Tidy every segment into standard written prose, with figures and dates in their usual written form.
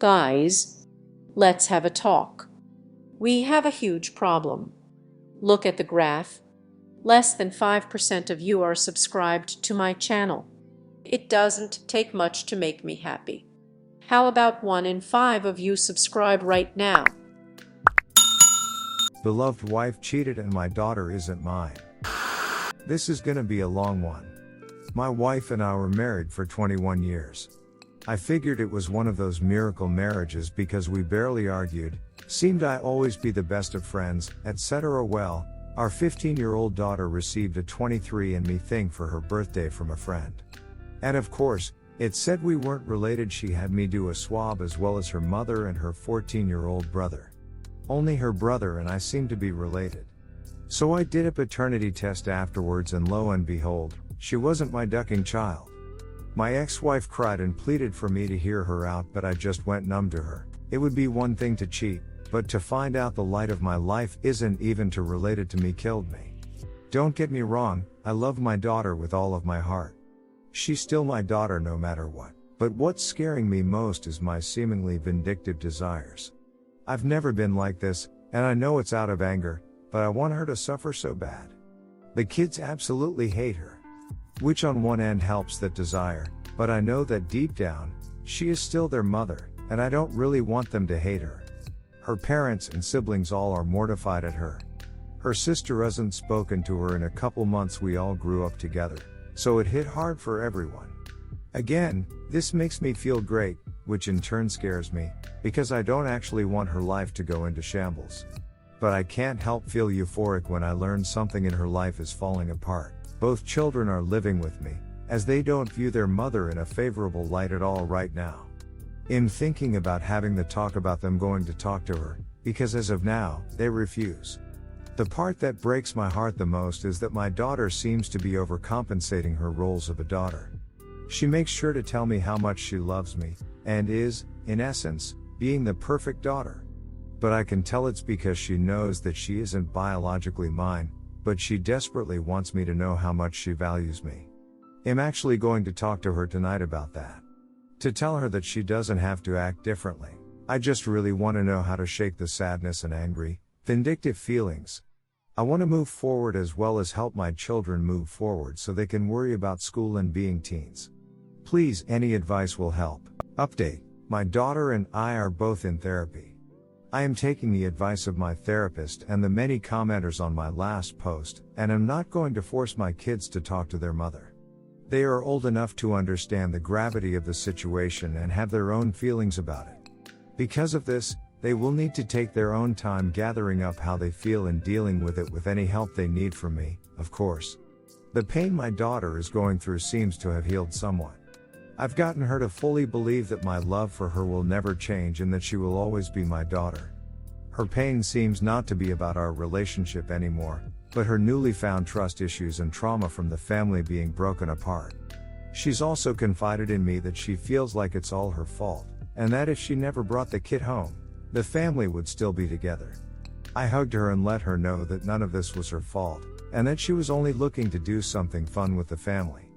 Guys, let's have a talk. We have a huge problem. Look at the graph. Less than 5% of you are subscribed to my channel. It doesn't take much to make me happy. How about 1 in 5 of you subscribe right now? Beloved wife cheated and my daughter isn't mine. This is gonna be a long one. My wife and I were married for 21 years. I figured it was one of those miracle marriages because we barely argued, seemed I always be the best of friends, etc. Well, our 15-year-old daughter received a 23andMe thing for her birthday from a friend. And of course, it said we weren't related. She had me do a swab as well as her mother and her 14-year-old brother. Only her brother and I seemed to be related. So I did a paternity test afterwards and lo and behold, she wasn't my ducking child. My ex-wife cried and pleaded for me to hear her out, but I just went numb to her. It would be one thing to cheat, but to find out the light of my life isn't even to related to me killed me. Don't get me wrong, I love my daughter with all of my heart. She's still my daughter no matter what. But what's scaring me most is my seemingly vindictive desires. I've never been like this, and I know it's out of anger, but I want her to suffer so bad. The kids absolutely hate her. Which on one end helps that desire, but I know that deep down, she is still their mother, and I don't really want them to hate her. Her parents and siblings all are mortified at her. Her sister hasn't spoken to her in a couple months. We all grew up together, so it hit hard for everyone. Again, this makes me feel great, which in turn scares me, because I don't actually want her life to go into shambles. But I can't help feel euphoric when I learn something in her life is falling apart. Both children are living with me, as they don't view their mother in a favorable light at all right now. I'm thinking about having the talk about them going to talk to her, because as of now, they refuse. The part that breaks my heart the most is that my daughter seems to be overcompensating her roles of a daughter. She makes sure to tell me how much she loves me, and is, in essence, being the perfect daughter. But I can tell it's because she knows that she isn't biologically mine, but she desperately wants me to know how much she values me. I'm actually going to talk to her tonight about that. To tell her that she doesn't have to act differently. I just really want to know how to shake the sadness and angry, vindictive feelings. I want to move forward as well as help my children move forward so they can worry about school and being teens. Please, any advice will help. Update: my daughter and I are both in therapy. I am taking the advice of my therapist and the many commenters on my last post, and am not going to force my kids to talk to their mother. They are old enough to understand the gravity of the situation and have their own feelings about it. Because of this, they will need to take their own time gathering up how they feel and dealing with it with any help they need from me, of course. The pain my daughter is going through seems to have healed somewhat. I've gotten her to fully believe that my love for her will never change and that she will always be my daughter. Her pain seems not to be about our relationship anymore, but her newly found trust issues and trauma from the family being broken apart. She's also confided in me that she feels like it's all her fault, and that if she never brought the kid home, the family would still be together. I hugged her and let her know that none of this was her fault, and that she was only looking to do something fun with the family.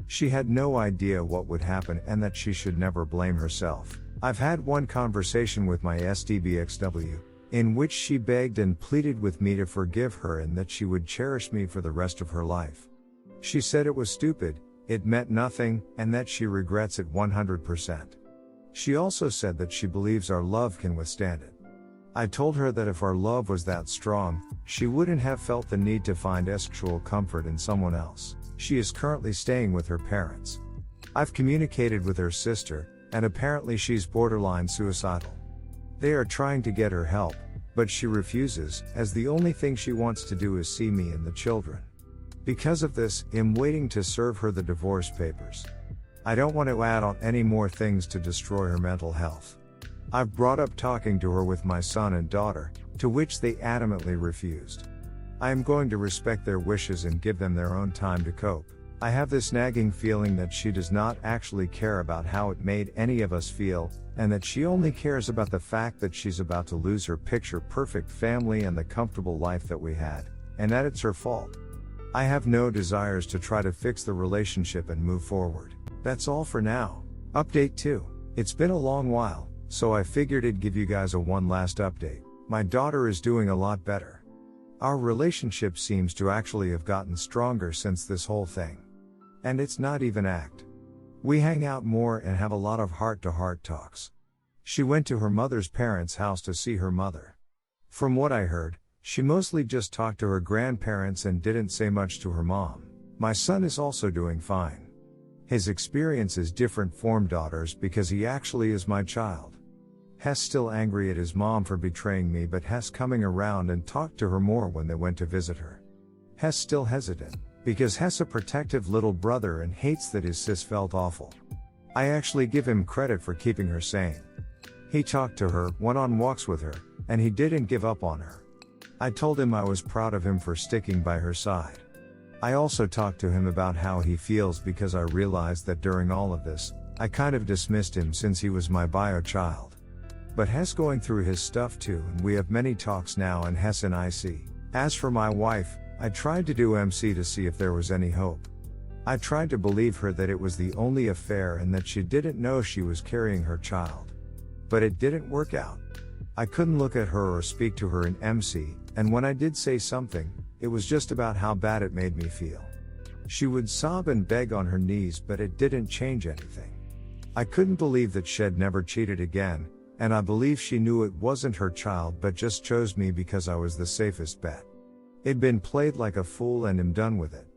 She had no idea what would happen and that she should never blame herself. I've had one conversation with my SDBXW, in which she begged and pleaded with me to forgive her and that she would cherish me for the rest of her life. She said it was stupid, it meant nothing, and that she regrets it 100%. She also said that she believes our love can withstand it. I told her that if our love was that strong, she wouldn't have felt the need to find sexual comfort in someone else. She is currently staying with her parents. I've communicated with her sister, and apparently she's borderline suicidal. They are trying to get her help, but she refuses, as the only thing she wants to do is see me and the children. Because of this, I'm waiting to serve her the divorce papers. I don't want to add on any more things to destroy her mental health. I've brought up talking to her with my son and daughter, to which they adamantly refused. I am going to respect their wishes and give them their own time to cope. I have this nagging feeling that she does not actually care about how it made any of us feel, and that she only cares about the fact that she's about to lose her picture-perfect family and the comfortable life that we had, and that it's her fault. I have no desires to try to fix the relationship and move forward. That's all for now. Update 2. It's been a long while, so I figured I'd give you guys a one last update. My daughter is doing a lot better. Our relationship seems to actually have gotten stronger since this whole thing. And it's not even act. We hang out more and have a lot of heart-to-heart talks. She went to her mother's parents' house to see her mother. From what I heard, she mostly just talked to her grandparents and didn't say much to her mom. My son is also doing fine. His experience is different from daughter's because he actually is my child. Hess still angry at his mom for betraying me, but Hess coming around and talked to her more when they went to visit her. Hess still hesitant, because Hess a protective little brother and hates that his sis felt awful. I actually give him credit for keeping her sane. He talked to her, went on walks with her, and he didn't give up on her. I told him I was proud of him for sticking by her side. I also talked to him about how he feels because I realized that during all of this, I kind of dismissed him since he was my bio child. But Hess going through his stuff too, and we have many talks now, and Hess and I see. As for my wife, I tried to do MC to see if there was any hope. I tried to believe her that it was the only affair and that she didn't know she was carrying her child. But it didn't work out. I couldn't look at her or speak to her in MC, and when I did say something, it was just about how bad it made me feel. She would sob and beg on her knees, but it didn't change anything. I couldn't believe that she'd never cheated again, and I believe she knew it wasn't her child but just chose me because I was the safest bet. It'd been played like a fool and I'm done with it.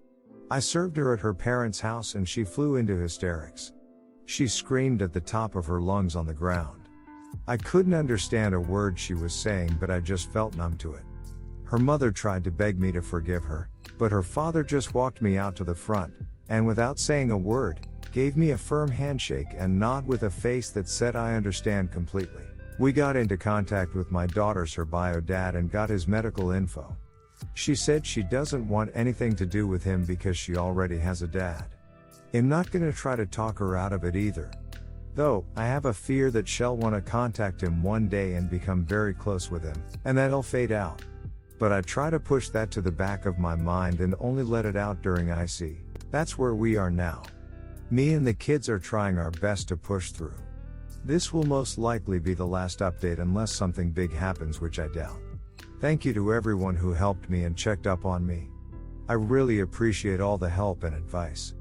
I served her at her parents' house and she flew into hysterics. She screamed at the top of her lungs on the ground. I couldn't understand a word she was saying, but I just felt numb to it. Her mother tried to beg me to forgive her, but her father just walked me out to the front, and without saying a word, gave me a firm handshake and nod with a face that said I understand completely. We got into contact with my daughter's her bio dad and got his medical info. She said she doesn't want anything to do with him because she already has a dad. I'm not gonna try to talk her out of it either. Though, I have a fear that she'll want to contact him one day and become very close with him, and that he'll fade out. But I try to push that to the back of my mind and only let it out during IC. That's where we are now. Me and the kids are trying our best to push through. This will most likely be the last update unless something big happens, which I doubt. Thank you to everyone who helped me and checked up on me. I really appreciate all the help and advice.